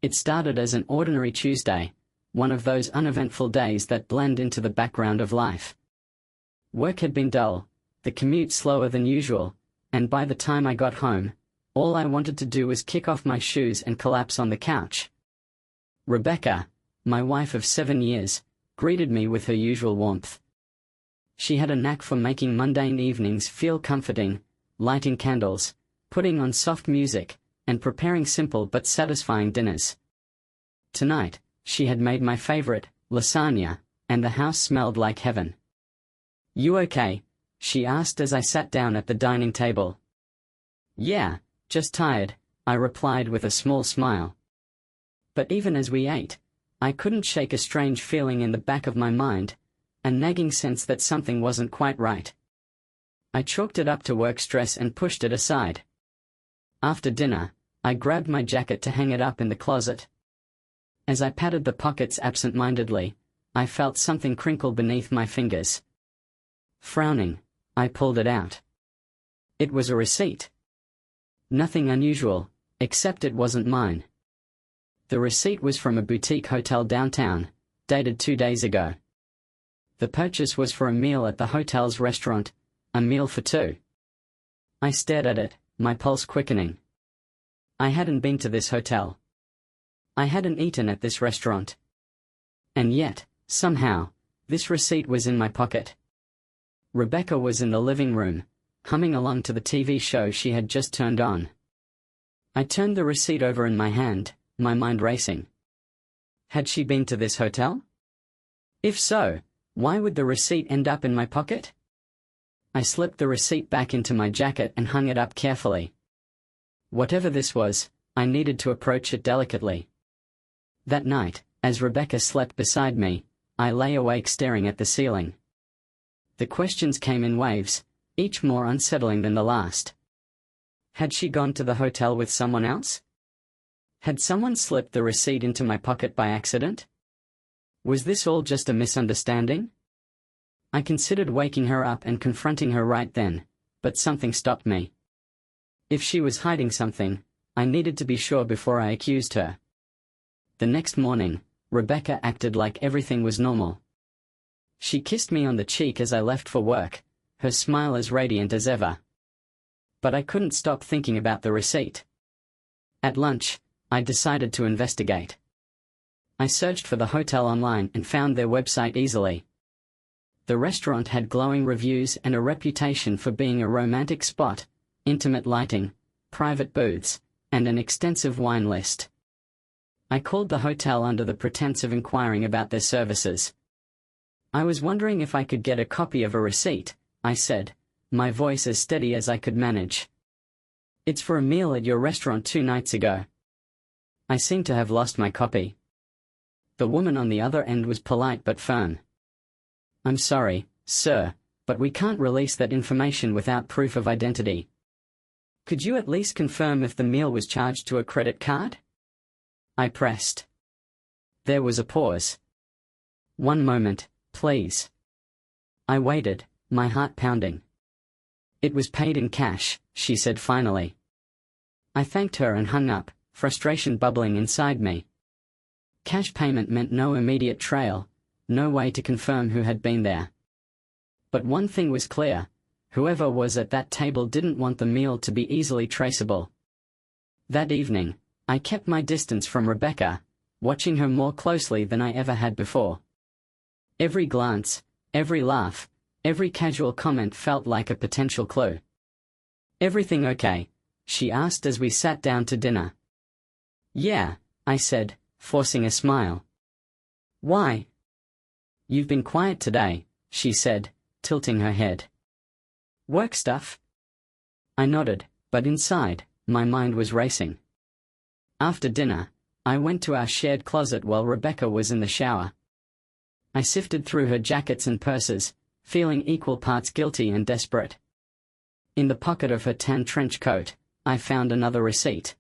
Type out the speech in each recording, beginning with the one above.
It started as an ordinary Tuesday, one of those uneventful days that blend into the background of life. Work had been dull, the commute slower than usual, and by the time I got home, all I wanted to do was kick off my shoes and collapse on the couch. Rebecca, my wife of 7 years, greeted me with her usual warmth. She had a knack for making mundane evenings feel comforting, lighting candles, putting on soft music, and preparing simple but satisfying dinners. Tonight, she had made my favorite, lasagna, and the house smelled like heaven. "You okay?" she asked as I sat down at the dining table. "Yeah, just tired," I replied with a small smile. But even as we ate, I couldn't shake a strange feeling in the back of my mind, a nagging sense that something wasn't quite right. I chalked it up to work stress and pushed it aside. After dinner, I grabbed my jacket to hang it up in the closet. As I patted the pockets absent-mindedly, I felt something crinkle beneath my fingers. Frowning, I pulled it out. It was a receipt. Nothing unusual, except it wasn't mine. The receipt was from a boutique hotel downtown, dated 2 days ago. The purchase was for a meal at the hotel's restaurant, a meal for two. I stared at it, my pulse quickening. I hadn't been to this hotel. I hadn't eaten at this restaurant. And yet, somehow, this receipt was in my pocket. Rebecca was in the living room, humming along to the TV show she had just turned on. I turned the receipt over in my hand, my mind racing. Had she been to this hotel? If so, why would the receipt end up in my pocket? I slipped the receipt back into my jacket and hung it up carefully. Whatever this was, I needed to approach it delicately. That night, as Rebecca slept beside me, I lay awake staring at the ceiling. The questions came in waves, each more unsettling than the last. Had she gone to the hotel with someone else? Had someone slipped the receipt into my pocket by accident? Was this all just a misunderstanding? I considered waking her up and confronting her right then, but something stopped me. If she was hiding something, I needed to be sure before I accused her. The next morning, Rebecca acted like everything was normal. She kissed me on the cheek as I left for work, her smile as radiant as ever. But I couldn't stop thinking about the receipt. At lunch, I decided to investigate. I searched for the hotel online and found their website easily. The restaurant had glowing reviews and a reputation for being a romantic spot, intimate lighting, private booths, and an extensive wine list. I called the hotel under the pretense of inquiring about their services. "I was wondering if I could get a copy of a receipt," I said, my voice as steady as I could manage. "It's for a meal at your restaurant 2 nights ago." I seemed to have lost my copy. The woman on the other end was polite but firm. "I'm sorry, sir, but we can't release that information without proof of identity. Could you at least confirm if the meal was charged to a credit card?" I pressed. There was a pause. "1 moment, please." I waited, my heart pounding. "It was paid in cash," she said finally. I thanked her and hung up, frustration bubbling inside me. Cash payment meant no immediate trail, no way to confirm who had been there. But one thing was clear: whoever was at that table didn't want the meal to be easily traceable. That evening, I kept my distance from Rebecca, watching her more closely than I ever had before. Every glance, every laugh, every casual comment felt like a potential clue. "Everything okay?" she asked as we sat down to dinner. "Yeah," I said, forcing a smile. "Why?" "You've been quiet today," she said, tilting her head. "Work stuff?" I nodded, but inside, my mind was racing. After dinner, I went to our shared closet while Rebecca was in the shower. I sifted through her jackets and purses, feeling equal parts guilty and desperate. In the pocket of her tan trench coat, I found another receipt.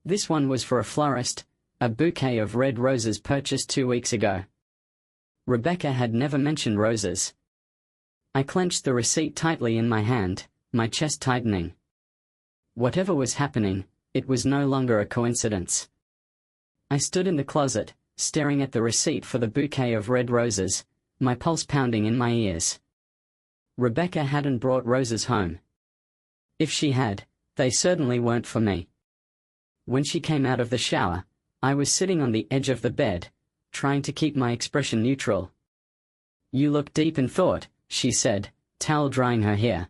This one was for a florist, a bouquet of red roses purchased 2 weeks ago. Rebecca had never mentioned roses. I clenched the receipt tightly in my hand, my chest tightening. Whatever was happening, it was no longer a coincidence. I stood in the closet, staring at the receipt for the bouquet of red roses, my pulse pounding in my ears. Rebecca hadn't brought roses home. If she had, they certainly weren't for me. When she came out of the shower, I was sitting on the edge of the bed, trying to keep my expression neutral. "You look deep in thought," she said, towel drying her hair.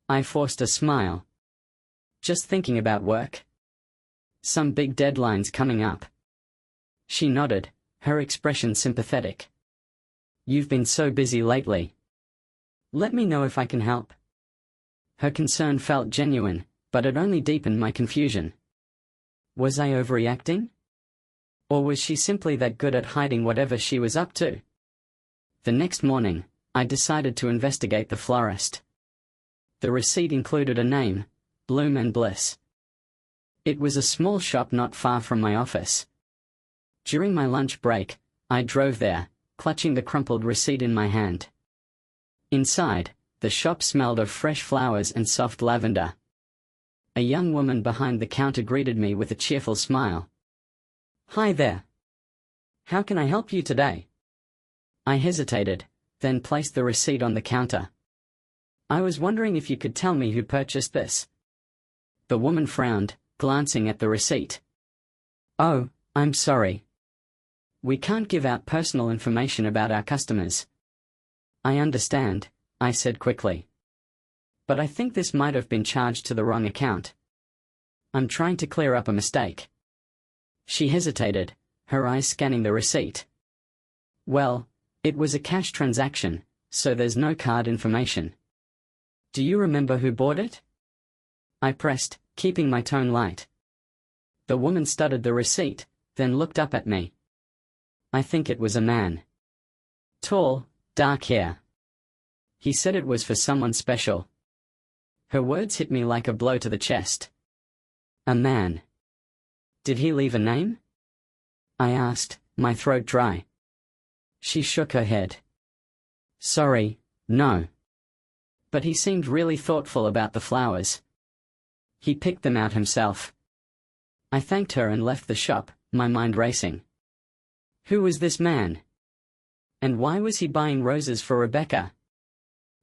I forced a smile. "Just thinking about work? Some big deadlines coming up." She nodded, her expression sympathetic. "You've been so busy lately. Let me know if I can help." Her concern felt genuine, but it only deepened my confusion. Was I overreacting? Or was she simply that good at hiding whatever she was up to? The next morning, I decided to investigate the florist. The receipt included a name, Bloom and Bliss. It was a small shop not far from my office. During my lunch break, I drove there, clutching the crumpled receipt in my hand. Inside, the shop smelled of fresh flowers and soft lavender. A young woman behind the counter greeted me with a cheerful smile. "Hi there. How can I help you today?" I hesitated, then placed the receipt on the counter. "I was wondering if you could tell me who purchased this." The woman frowned, glancing at the receipt. "Oh, I'm sorry. We can't give out personal information about our customers." "I understand," I said quickly. "But I think this might have been charged to the wrong account. I'm trying to clear up a mistake." She hesitated, her eyes scanning the receipt. "Well, it was a cash transaction, so there's no card information. Do you remember who bought it?" I pressed, keeping my tone light. The woman studied the receipt, then looked up at me. I think it was a man. Tall, dark hair. He said it was for someone special. Her words hit me like a blow to the chest. A man. Did he leave a name? I asked, my throat dry. She shook her head. Sorry, no. But he seemed really thoughtful about the flowers. He picked them out himself. I thanked her and left the shop, my mind racing. Who was this man? And why was he buying roses for Rebecca?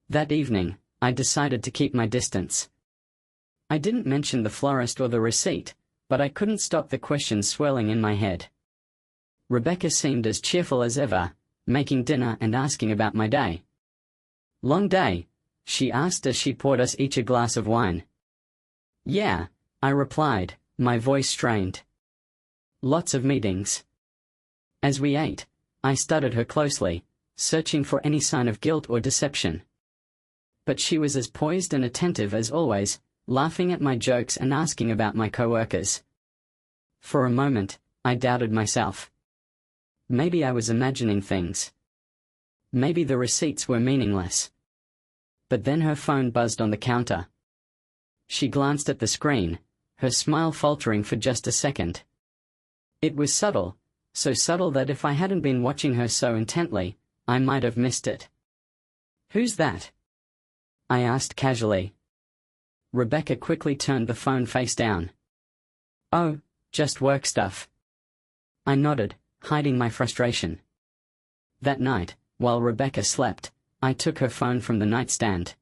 That evening, I decided to keep my distance. I didn't mention the florist or the receipt, but I couldn't stop the questions swirling in my head. Rebecca seemed as cheerful as ever, making dinner and asking about my day. Long day? She asked as she poured us each a glass of wine. Yeah, I replied, my voice strained. Lots of meetings. As we ate, I studied her closely, searching for any sign of guilt or deception. But she was as poised and attentive as always, laughing at my jokes and asking about my coworkers. For a moment, I doubted myself. Maybe I was imagining things. Maybe the receipts were meaningless. But then her phone buzzed on the counter. She glanced at the screen, her smile faltering for just a second. It was subtle, so subtle that if I hadn't been watching her so intently, I might have missed it. Who's that? I asked casually. Rebecca quickly turned the phone face down. Oh, just work stuff. I nodded, hiding my frustration. That night, while Rebecca slept, I took her phone from the nightstand.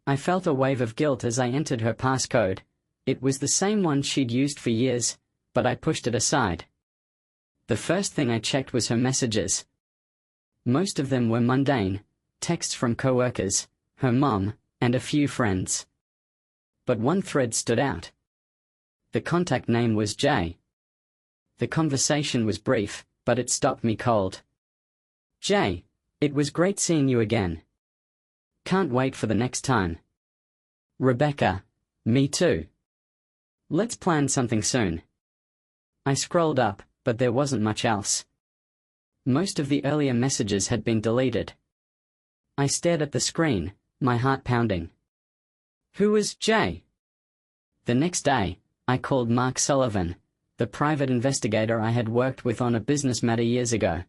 I felt a wave of guilt as I entered her passcode. It was the same one she'd used for years, but I pushed it aside. The first thing I checked was her messages. Most of them were mundane, texts from coworkers, her mom, and a few friends. But one thread stood out. The contact name was Jay. The conversation was brief, but it stopped me cold. Jay, it was great seeing you again. Can't wait for the next time. Rebecca, me too. Let's plan something soon. I scrolled up, but there wasn't much else. Most of the earlier messages had been deleted. I stared at the screen, my heart pounding. Who was Jay? The next day, I called Mark Sullivan, the private investigator I had worked with on a business matter years ago.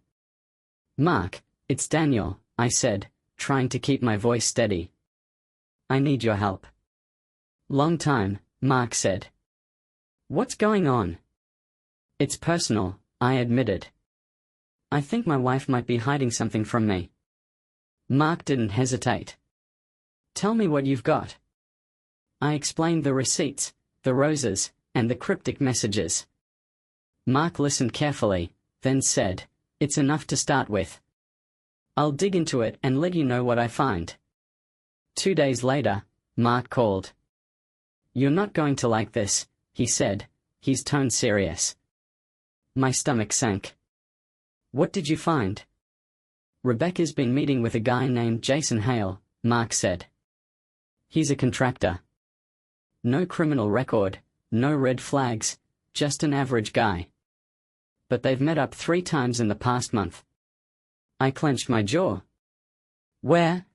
Mark, it's Daniel, I said, trying to keep my voice steady. I need your help. Long time, Mark said. What's going on? It's personal, I admitted. I think my wife might be hiding something from me. Mark didn't hesitate. Tell me what you've got. I explained the receipts, the roses, and the cryptic messages. Mark listened carefully, then said, "It's enough to start with. I'll dig into it and let you know what I find." 2 days later, Mark called. "You're not going to like this," he said, his tone serious. My stomach sank. "What did you find?" "Rebecca's been meeting with a guy named Jason Hale," Mark said. "He's a contractor. No criminal record, no red flags, just an average guy. But they've met up 3 times in the past month." I clenched my jaw. "Where?"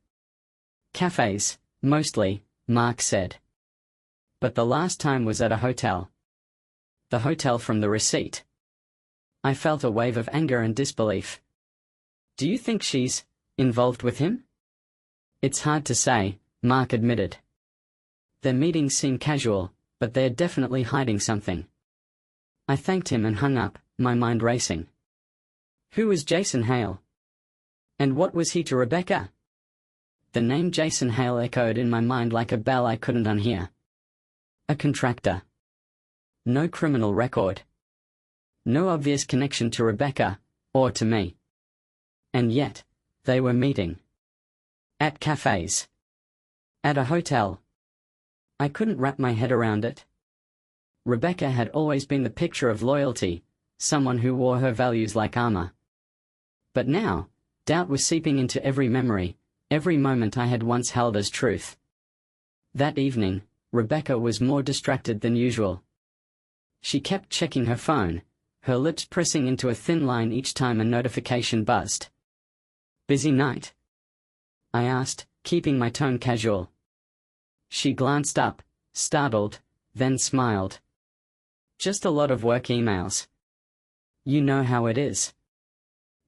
"Cafes, mostly," Mark said. "But the last time was at a hotel." "The hotel from the receipt." I felt a wave of anger and disbelief. "Do you think she's involved with him?" "It's hard to say," Mark admitted. "Their meetings seem casual, but they're definitely hiding something." I thanked him and hung up, my mind racing. Who was Jason Hale? And what was he to Rebecca? The name Jason Hale echoed in my mind like a bell I couldn't unhear. A contractor. No criminal record. No obvious connection to Rebecca, or to me. And yet, they were meeting. At cafes. At a hotel. I couldn't wrap my head around it. Rebecca had always been the picture of loyalty, someone who wore her values like armor. But now, doubt was seeping into every memory, every moment I had once held as truth. That evening, Rebecca was more distracted than usual. She kept checking her phone, her lips pressing into a thin line each time a notification buzzed. "Busy night?" I asked, keeping my tone casual. She glanced up, startled, then smiled. "Just a lot of work emails. You know how it is."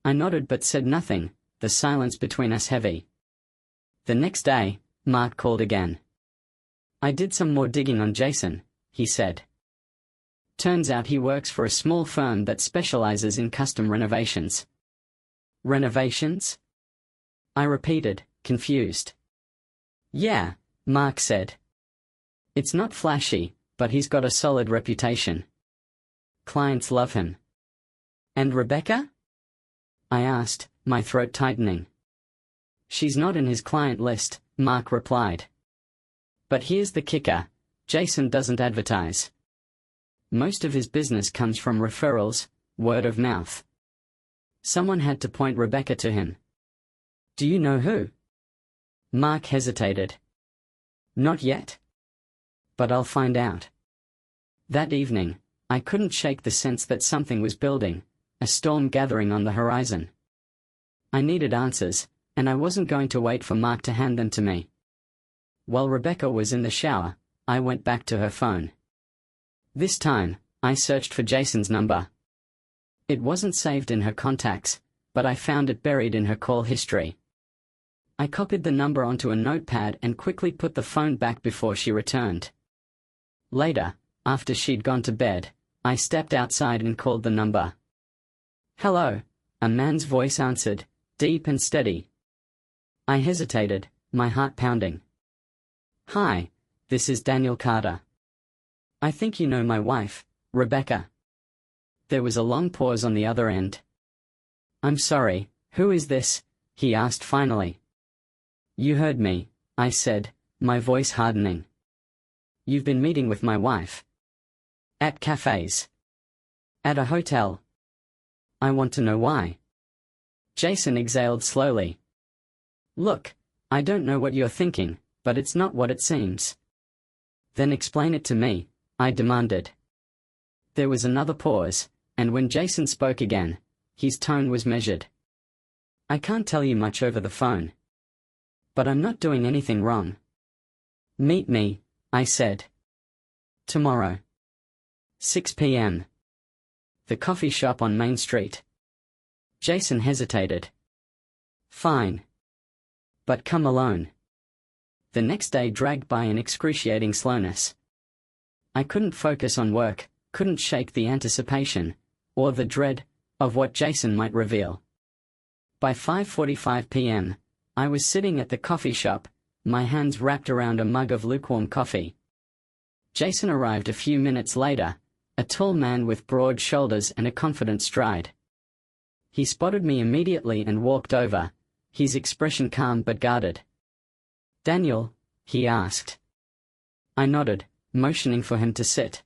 I nodded but said nothing, the silence between us heavy. The next day, Mark called again. "I did some more digging on Jason," he said. "Turns out he works for a small firm that specializes in custom renovations." "Renovations?" I repeated, confused. "Yeah," Mark said. "It's not flashy, but he's got a solid reputation. Clients love him." "And Rebecca?" I asked, my throat tightening. "She's not in his client list," Mark replied. "But here's the kicker, Jason doesn't advertise. Most of his business comes from referrals, word of mouth. Someone had to point Rebecca to him." "Do you know who?" Mark hesitated. "Not yet. But I'll find out." That evening, I couldn't shake the sense that something was building, a storm gathering on the horizon. I needed answers, and I wasn't going to wait for Mark to hand them to me. While Rebecca was in the shower, I went back to her phone. This time, I searched for Jason's number. It wasn't saved in her contacts, but I found it buried in her call history. I copied the number onto a notepad and quickly put the phone back before she returned. Later, after she'd gone to bed, I stepped outside and called the number. "Hello," a man's voice answered, deep and steady. I hesitated, my heart pounding. "Hi, this is Daniel Carter. I think you know my wife, Rebecca." There was a long pause on the other end. "I'm sorry, who is this?" he asked finally. "You heard me," I said, my voice hardening. "You've been meeting with my wife. At cafes. At a hotel. I want to know why." Jason exhaled slowly. "Look, I don't know what you're thinking, but it's not what it seems." "Then explain it to me," I demanded. There was another pause, and when Jason spoke again, his tone was measured. "I can't tell you much over the phone. But I'm not doing anything wrong." "Meet me," I said. "Tomorrow. 6 p.m. The coffee shop on Main Street." Jason hesitated. "Fine. But come alone." The next day dragged by in excruciating slowness. I couldn't focus on work, couldn't shake the anticipation, or the dread of what Jason might reveal. By 5:45 p.m., I was sitting at the coffee shop, my hands wrapped around a mug of lukewarm coffee. Jason arrived a few minutes later, a tall man with broad shoulders and a confident stride. He spotted me immediately and walked over, his expression calm but guarded. "Daniel?" he asked. I nodded, motioning for him to sit.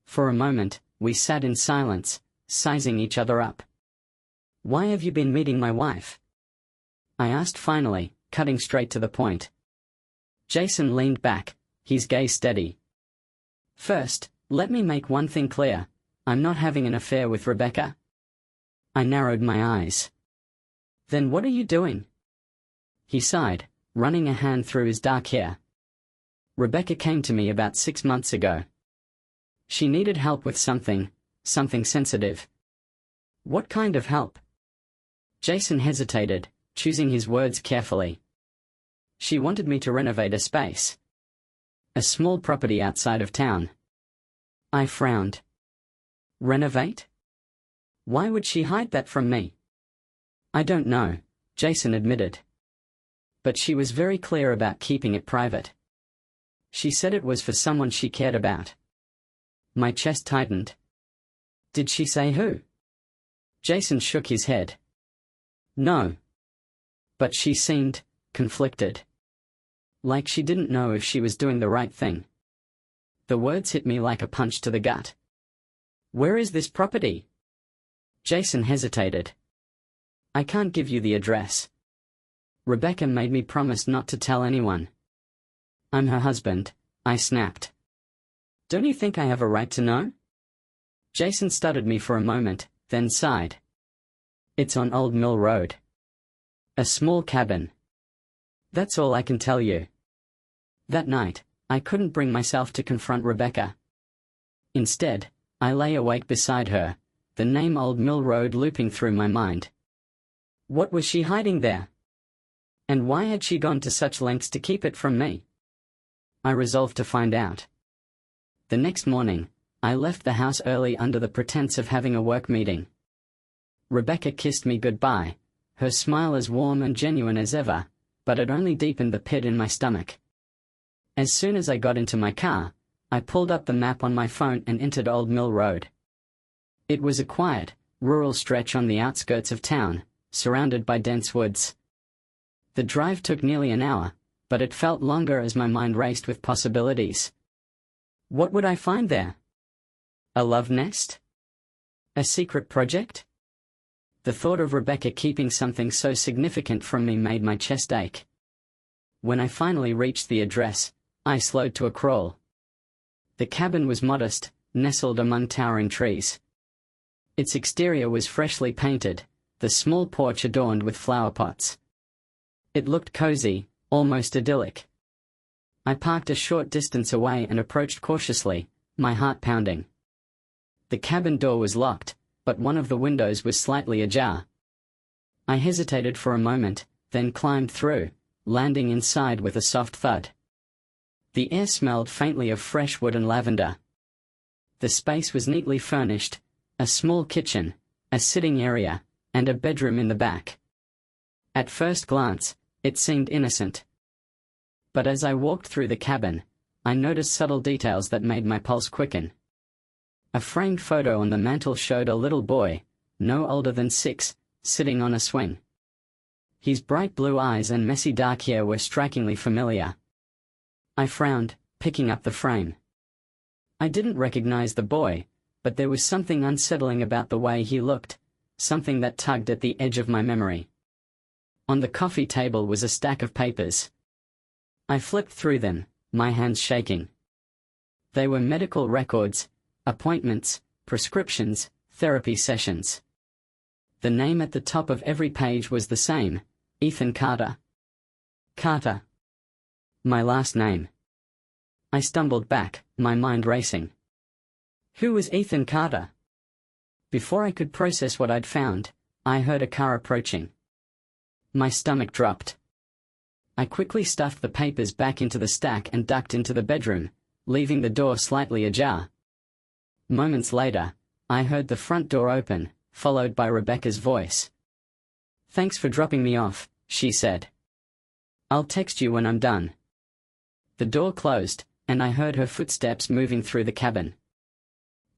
For a moment, we sat in silence, sizing each other up. "Why have you been meeting my wife?" I asked finally, cutting straight to the point. Jason leaned back, his gaze steady. "First, let me make one thing clear. I'm not having an affair with Rebecca." I narrowed my eyes. "Then what are you doing?" He sighed, running a hand through his dark hair. "Rebecca came to me about 6 months ago. She needed help with something sensitive." "What kind of help?" Jason hesitated, choosing his words carefully. "She wanted me to renovate a space. A small property outside of town." I frowned. "Renovate? Why would she hide that from me?" "I don't know," Jason admitted. "But she was very clear about keeping it private. She said it was for someone she cared about." My chest tightened. "Did she say who?" Jason shook his head. "No. But she seemed conflicted. Like she didn't know if she was doing the right thing." The words hit me like a punch to the gut. "Where is this property?" Jason hesitated. "I can't give you the address. Rebecca made me promise not to tell anyone." "I'm her husband," I snapped. "Don't you think I have a right to know?" Jason studied me for a moment, then sighed. "It's on Old Mill Road. A small cabin. That's all I can tell you." That night, I couldn't bring myself to confront Rebecca. Instead, I lay awake beside her, the name Old Mill Road looping through my mind. What was she hiding there? And why had she gone to such lengths to keep it from me? I resolved to find out. The next morning, I left the house early under the pretense of having a work meeting. Rebecca kissed me goodbye, her smile as warm and genuine as ever, but it only deepened the pit in my stomach. As soon as I got into my car, I pulled up the map on my phone and entered Old Mill Road. It was a quiet, rural stretch on the outskirts of town, surrounded by dense woods. The drive took nearly an hour, but it felt longer as my mind raced with possibilities. What would I find there? A love nest? A secret project? The thought of Rebecca keeping something so significant from me made my chest ache. When I finally reached the address, I slowed to a crawl. The cabin was modest, nestled among towering trees. Its exterior was freshly painted, the small porch adorned with flower pots. It looked cozy, almost idyllic. I parked a short distance away and approached cautiously, my heart pounding. The cabin door was locked, but one of the windows was slightly ajar. I hesitated for a moment, then climbed through, landing inside with a soft thud. The air smelled faintly of fresh wood and lavender. The space was neatly furnished, a small kitchen, a sitting area, and a bedroom in the back. At first glance, it seemed innocent. But as I walked through the cabin, I noticed subtle details that made my pulse quicken. A framed photo on the mantel showed a little boy, no older than 6, sitting on a swing. His bright blue eyes and messy dark hair were strikingly familiar. I frowned, picking up the frame. I didn't recognize the boy, but there was something unsettling about the way he looked, something that tugged at the edge of my memory. On the coffee table was a stack of papers. I flipped through them, my hands shaking. They were medical records, appointments, prescriptions, therapy sessions. The name at the top of every page was the same, Ethan Carter. Carter. My last name. I stumbled back, my mind racing. Who was Ethan Carter? Before I could process what I'd found, I heard a car approaching. My stomach dropped. I quickly stuffed the papers back into the stack and ducked into the bedroom, leaving the door slightly ajar. Moments later, I heard the front door open, followed by Rebecca's voice. "Thanks for dropping me off," she said. "I'll text you when I'm done." The door closed, and I heard her footsteps moving through the cabin.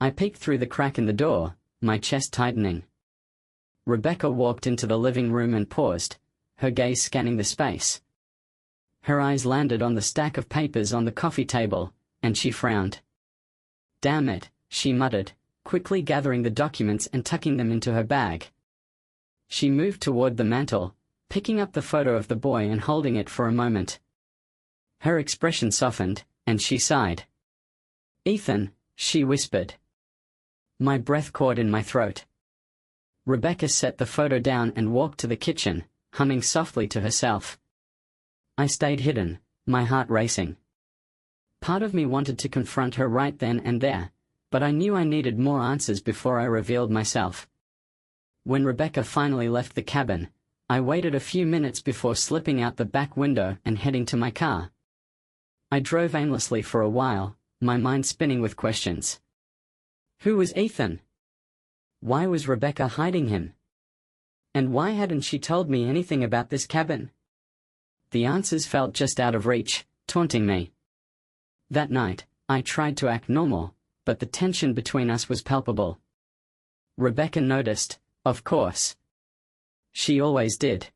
I peeked through the crack in the door, my chest tightening. Rebecca walked into the living room and paused, her gaze scanning the space. Her eyes landed on the stack of papers on the coffee table, and she frowned. "Damn it," she muttered, quickly gathering the documents and tucking them into her bag. She moved toward the mantel, picking up the photo of the boy and holding it for a moment. Her expression softened, and she sighed. "Ethan," she whispered. My breath caught in my throat. Rebecca set the photo down and walked to the kitchen, humming softly to herself. I stayed hidden, my heart racing. Part of me wanted to confront her right then and there, but I knew I needed more answers before I revealed myself. When Rebecca finally left the cabin, I waited a few minutes before slipping out the back window and heading to my car. I drove aimlessly for a while, my mind spinning with questions. Who was Ethan? Why was Rebecca hiding him? And why hadn't she told me anything about this cabin? The answers felt just out of reach, taunting me. That night, I tried to act normal, but the tension between us was palpable. Rebecca noticed, of course. She always did.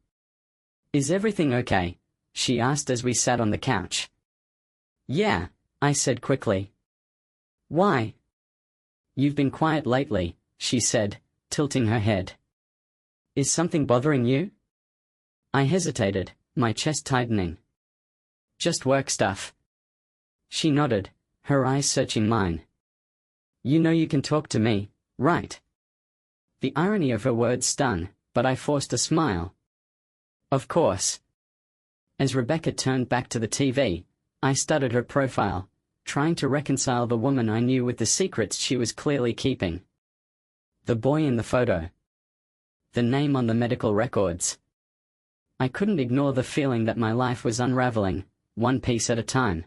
"Is everything okay?" she asked as we sat on the couch. "Yeah," I said quickly. "Why?" "You've been quiet lately," she said, tilting her head. "Is something bothering you?" I hesitated, my chest tightening. "Just work stuff." She nodded, her eyes searching mine. "You know you can talk to me, right?" The irony of her words stung, but I forced a smile. "Of course." As Rebecca turned back to the TV, I studied her profile, trying to reconcile the woman I knew with the secrets she was clearly keeping. The boy in the photo. The name on the medical records. I couldn't ignore the feeling that my life was unraveling, one piece at a time.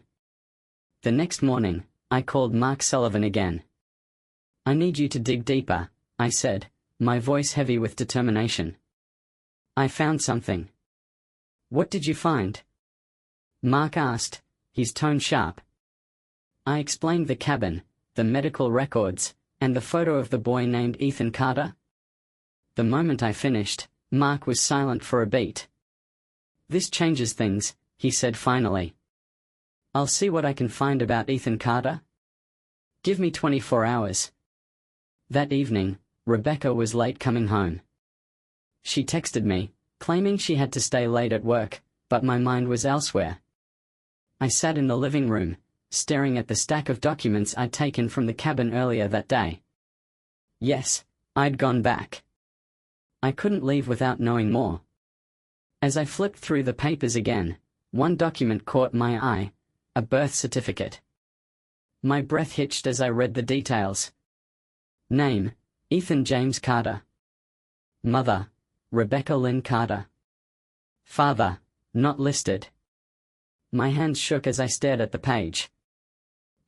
The next morning, I called Mark Sullivan again. "I need you to dig deeper," I said, my voice heavy with determination. "I found something." "What did you find?" Mark asked, his tone sharp. I explained the cabin, the medical records, and the photo of the boy named Ethan Carter. The moment I finished, Mark was silent for a beat. "This changes things," he said finally. "I'll see what I can find about Ethan Carter. Give me 24 hours. That evening, Rebecca was late coming home. She texted me, claiming she had to stay late at work, but my mind was elsewhere. I sat in the living room, staring at the stack of documents I'd taken from the cabin earlier that day. Yes, I'd gone back. I couldn't leave without knowing more. As I flipped through the papers again, one document caught my eye, a birth certificate. My breath hitched as I read the details. Name, Ethan James Carter. Mother, Rebecca Lynn Carter. Father, not listed. My hands shook as I stared at the page.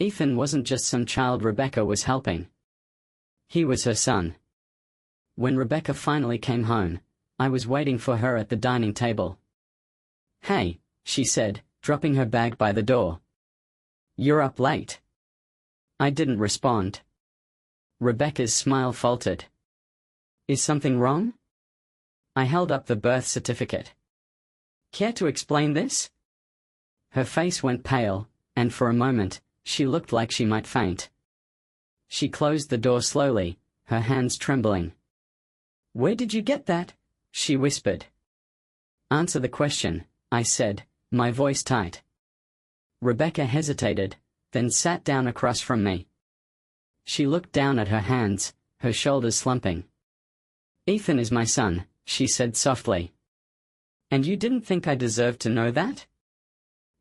Ethan wasn't just some child Rebecca was helping. He was her son. When Rebecca finally came home, I was waiting for her at the dining table. "Hey," she said, dropping her bag by the door. "You're up late." I didn't respond. Rebecca's smile faltered. "Is something wrong?" I held up the birth certificate. "Care to explain this?" Her face went pale, and for a moment, she looked like she might faint. She closed the door slowly, her hands trembling. "Where did you get that?" she whispered. "Answer the question," I said, my voice tight. Rebecca hesitated, then sat down across from me. She looked down at her hands, her shoulders slumping. "Ethan is my son," she said softly. "And you didn't think I deserved to know that?"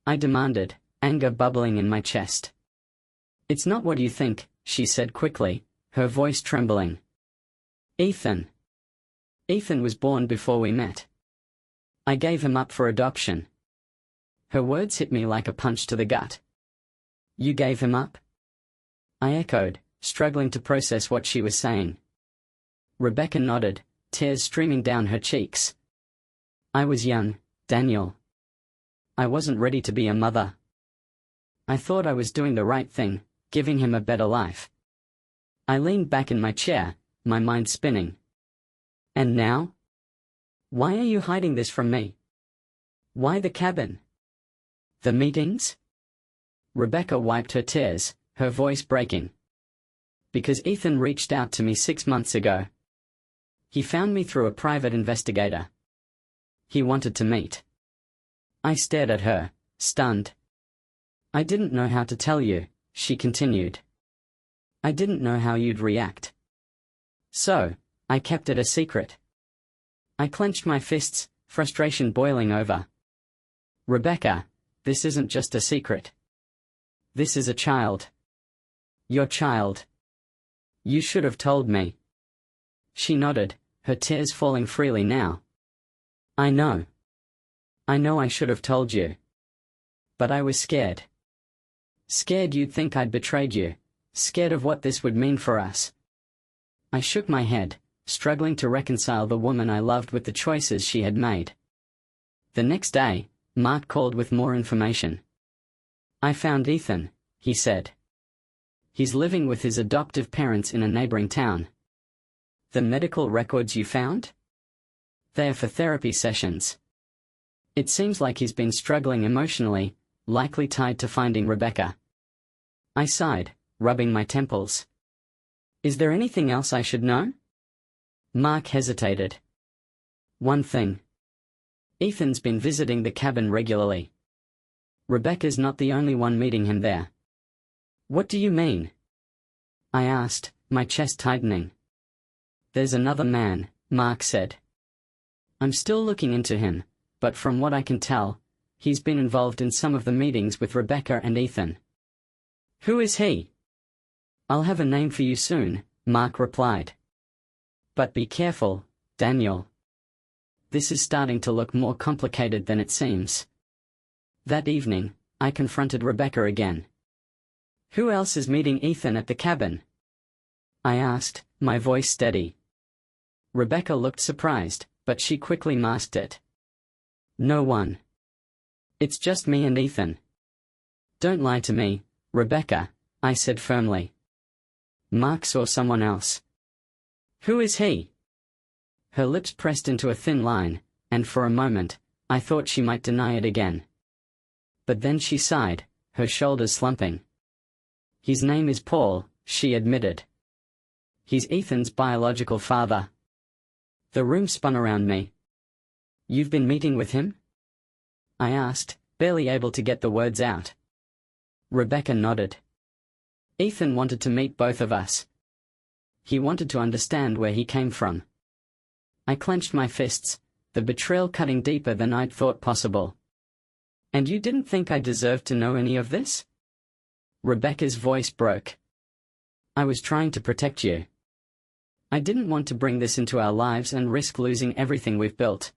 I demanded, anger bubbling in my chest. "It's not what you think," she said quickly, her voice trembling. Ethan was born before we met. I gave him up for adoption." Her words hit me like a punch to the gut. "You gave him up?" I echoed, struggling to process what she was saying. Rebecca nodded, tears streaming down her cheeks. I was young, Daniel. I wasn't ready to be a mother. I thought I was doing the right thing, giving him a better life. I leaned back in my chair, my mind spinning. And now? Why are you hiding this from me? Why the cabin? The meetings? Rebecca wiped her tears, her voice breaking. Because Ethan reached out to me 6 months ago. He found me through a private investigator. He wanted to meet. I stared at her, stunned. I didn't know how to tell you, she continued. I didn't know how you'd react. So, I kept it a secret. I clenched my fists, frustration boiling over. Rebecca, this isn't just a secret. This is a child. Your child. You should have told me. She nodded, her tears falling freely now. I know. I know I should have told you. But I was scared. Scared you'd think I'd betrayed you, scared of what this would mean for us. I shook my head, struggling to reconcile the woman I loved with the choices she had made. The next day, Mark called with more information. I found Ethan, he said. He's living with his adoptive parents in a neighboring town. The medical records you found? They're for therapy sessions. It seems like he's been struggling emotionally, likely tied to finding Rebecca. I sighed, rubbing my temples. Is there anything else I should know? Mark hesitated. One thing. Ethan's been visiting the cabin regularly. Rebecca's not the only one meeting him there. What do you mean? I asked, my chest tightening. There's another man, Mark said. I'm still looking into him, but from what I can tell, he's been involved in some of the meetings with Rebecca and Ethan. Who is he? I'll have a name for you soon, Mark replied. But be careful, Daniel. This is starting to look more complicated than it seems. That evening, I confronted Rebecca again. Who else is meeting Ethan at the cabin? I asked, my voice steady. Rebecca looked surprised, but she quickly masked it. No one. It's just me and Ethan. Don't lie to me, Rebecca, I said firmly. Mark saw someone else. Who is he? Her lips pressed into a thin line, and for a moment, I thought she might deny it again. But then she sighed, her shoulders slumping. His name is Paul, she admitted. He's Ethan's biological father. The room spun around me. You've been meeting with him? I asked, barely able to get the words out. Rebecca nodded. Ethan wanted to meet both of us. He wanted to understand where he came from. I clenched my fists, the betrayal cutting deeper than I'd thought possible. And you didn't think I deserved to know any of this? Rebecca's voice broke. I was trying to protect you. I didn't want to bring this into our lives and risk losing everything we've built.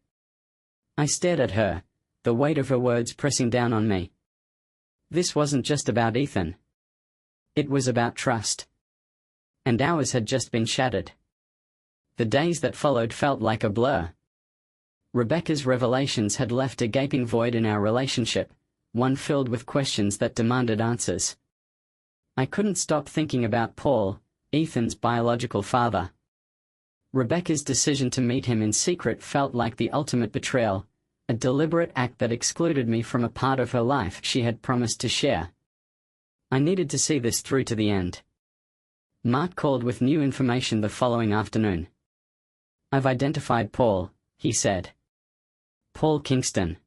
I stared at her, the weight of her words pressing down on me. This wasn't just about Ethan. It was about trust. And ours had just been shattered. The days that followed felt like a blur. Rebecca's revelations had left a gaping void in our relationship, one filled with questions that demanded answers. I couldn't stop thinking about Paul, Ethan's biological father. Rebecca's decision to meet him in secret felt like the ultimate betrayal, a deliberate act that excluded me from a part of her life she had promised to share. I needed to see this through to the end. Mark called with new information the following afternoon. I've identified Paul, he said. Paul Kingston.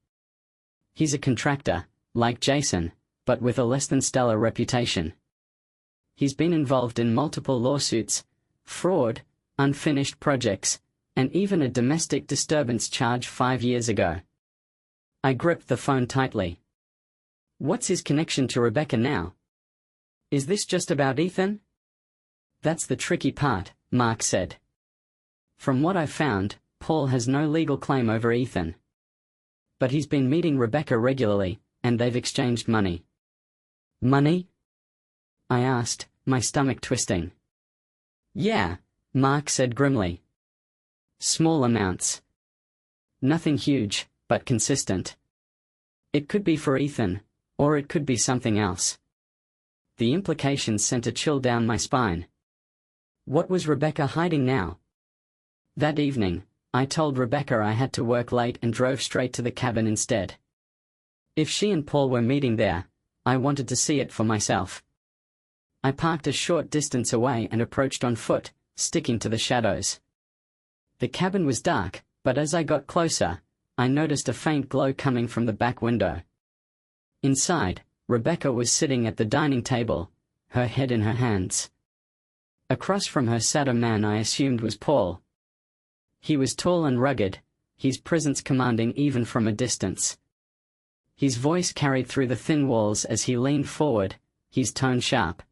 He's a contractor, like Jason, but with a less than stellar reputation. He's been involved in multiple lawsuits, fraud, unfinished projects, and even a domestic disturbance charge 5 years ago. I gripped the phone tightly. What's his connection to Rebecca now? Is this just about Ethan? That's the tricky part, Mark said. From what I've found, Paul has no legal claim over Ethan. But he's been meeting Rebecca regularly, and they've exchanged money. Money? I asked, my stomach twisting. Yeah, Mark said grimly. Small amounts. Nothing huge, but consistent. It could be for Ethan, or it could be something else. The implications sent a chill down my spine. What was Rebecca hiding now? That evening, I told Rebecca I had to work late and drove straight to the cabin instead. If she and Paul were meeting there, I wanted to see it for myself. I parked a short distance away and approached on foot, sticking to the shadows. The cabin was dark, but as I got closer, I noticed a faint glow coming from the back window. Inside, Rebecca was sitting at the dining table, her head in her hands. Across from her sat a man I assumed was Paul. He was tall and rugged, his presence commanding even from a distance. His voice carried through the thin walls as he leaned forward, his tone sharp.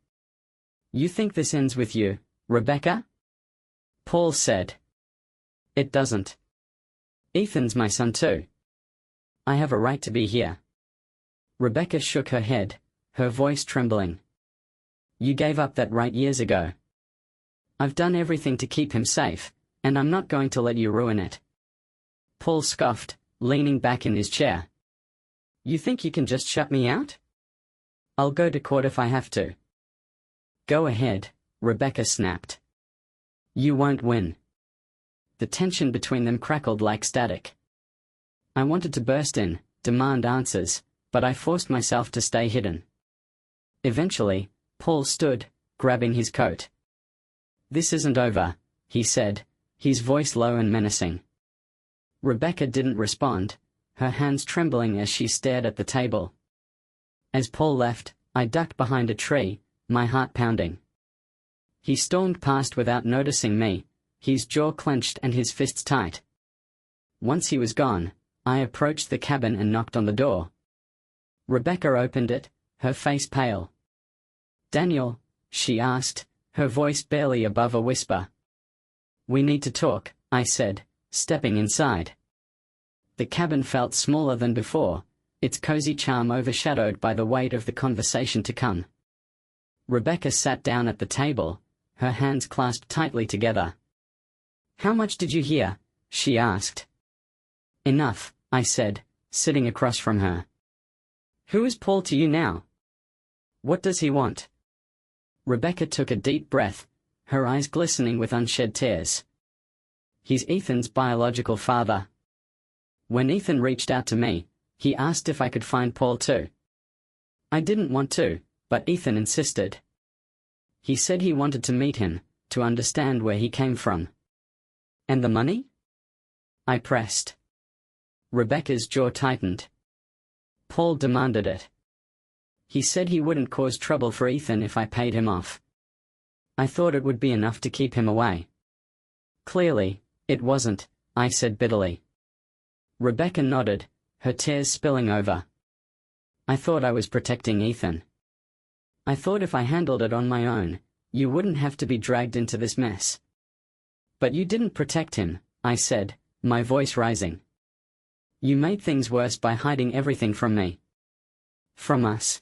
"You think this ends with you, Rebecca?" Paul said. "It doesn't. Ethan's my son too. I have a right to be here." Rebecca shook her head, her voice trembling. "You gave up that right years ago. I've done everything to keep him safe, and I'm not going to let you ruin it." Paul scoffed, leaning back in his chair. "You think you can just shut me out? I'll go to court if I have to." "Go ahead," Rebecca snapped. "You won't win." The tension between them crackled like static. I wanted to burst in, demand answers, but I forced myself to stay hidden. Eventually, Paul stood, grabbing his coat. "This isn't over," he said, his voice low and menacing. Rebecca didn't respond, her hands trembling as she stared at the table. As Paul left, I ducked behind a tree, my heart pounding. He stormed past without noticing me, his jaw clenched and his fists tight. Once he was gone, I approached the cabin and knocked on the door. Rebecca opened it, her face pale. "Daniel?" she asked, her voice barely above a whisper. "We need to talk," I said, stepping inside. The cabin felt smaller than before, its cozy charm overshadowed by the weight of the conversation to come. Rebecca sat down at the table, her hands clasped tightly together. "How much did you hear?" she asked. "Enough," I said, sitting across from her. "Who is Paul to you now? What does he want?" Rebecca took a deep breath, her eyes glistening with unshed tears. "He's Ethan's biological father. When Ethan reached out to me, he asked if I could find Paul too. I didn't want to, but Ethan insisted. He said he wanted to meet him, to understand where he came from." "And the money?" I pressed. Rebecca's jaw tightened. "Paul demanded it. He said he wouldn't cause trouble for Ethan if I paid him off. I thought it would be enough to keep him away." "Clearly, it wasn't," I said bitterly. Rebecca nodded, her tears spilling over. "I thought I was protecting Ethan. I thought if I handled it on my own, you wouldn't have to be dragged into this mess." "But you didn't protect him," I said, my voice rising. "You made things worse by hiding everything from me. From us."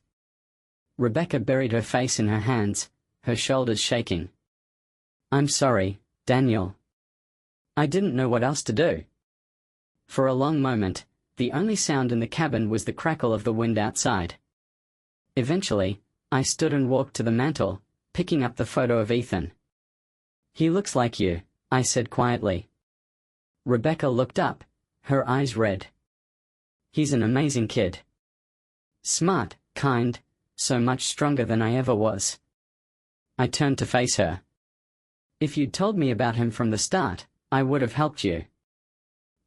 Rebecca buried her face in her hands, her shoulders shaking. "I'm sorry, Daniel. I didn't know what else to do." For a long moment, the only sound in the cabin was the crackle of the wind outside. Eventually, I stood and walked to the mantel, picking up the photo of Ethan. "He looks like you," I said quietly. Rebecca looked up, her eyes red. "He's an amazing kid. Smart, kind, so much stronger than I ever was." I turned to face her. "If you'd told me about him from the start, I would have helped you.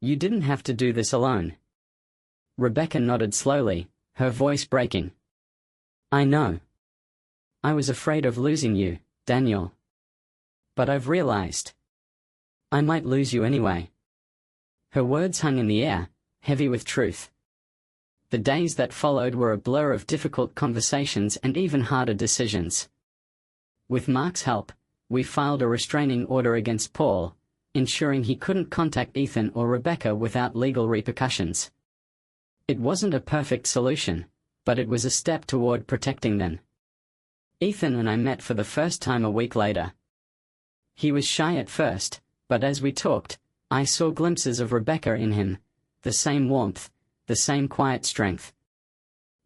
You didn't have to do this alone." Rebecca nodded slowly, her voice breaking. "I know. I was afraid of losing you, Daniel. But I've realized I might lose you anyway." Her words hung in the air, heavy with truth. The days that followed were a blur of difficult conversations and even harder decisions. With Mark's help, we filed a restraining order against Paul, ensuring he couldn't contact Ethan or Rebecca without legal repercussions. It wasn't a perfect solution, but it was a step toward protecting them. Ethan and I met for the first time a week later. He was shy at first, but as we talked, I saw glimpses of Rebecca in him, the same warmth, the same quiet strength.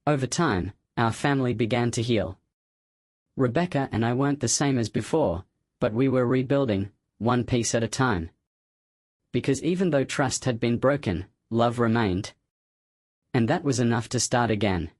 Over time, our family began to heal. Rebecca and I weren't the same as before, but we were rebuilding, one piece at a time. Because even though trust had been broken, love remained. And that was enough to start again.